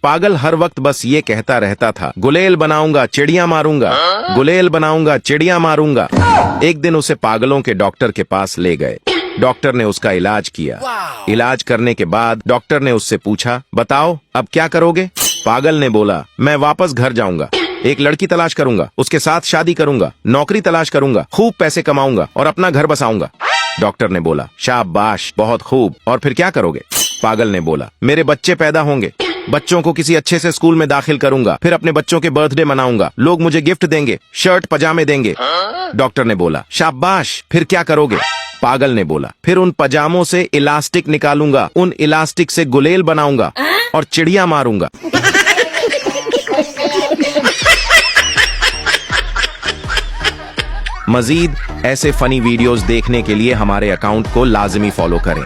पागल हर वक्त बस ये कहता रहता था, गुलेल बनाऊंगा चिड़िया मारूंगा, गुलेल बनाऊंगा चिड़िया मारूंगा। एक दिन उसे पागलों के डॉक्टर के पास ले गए। डॉक्टर ने उसका इलाज किया। इलाज करने के बाद डॉक्टर ने उससे पूछा, बताओ अब क्या करोगे? पागल ने बोला, मैं वापस घर जाऊंगा, एक लड़की तलाश करूंगा, उसके साथ शादी करूंगा, नौकरी तलाश करूंगा, खूब पैसे कमाऊंगा और अपना घर बसाऊंगा। डॉक्टर ने बोला, शाबाश, बहुत खूब, और फिर क्या करोगे? पागल ने बोला, मेरे बच्चे पैदा होंगे, बच्चों को किसी अच्छे से स्कूल में दाखिल करूंगा, फिर अपने बच्चों के बर्थडे मनाऊंगा, लोग मुझे गिफ्ट देंगे, शर्ट पजामे देंगे। डॉक्टर ने बोला, शाबाश, फिर क्या करोगे? पागल ने बोला, फिर उन पजामों से इलास्टिक निकालूंगा, उन इलास्टिक से गुलेल बनाऊंगा और चिड़िया मारूंगा। मजीद ऐसे फनी वीडियोस देखने के लिए हमारे अकाउंट को लाजमी फॉलो करें।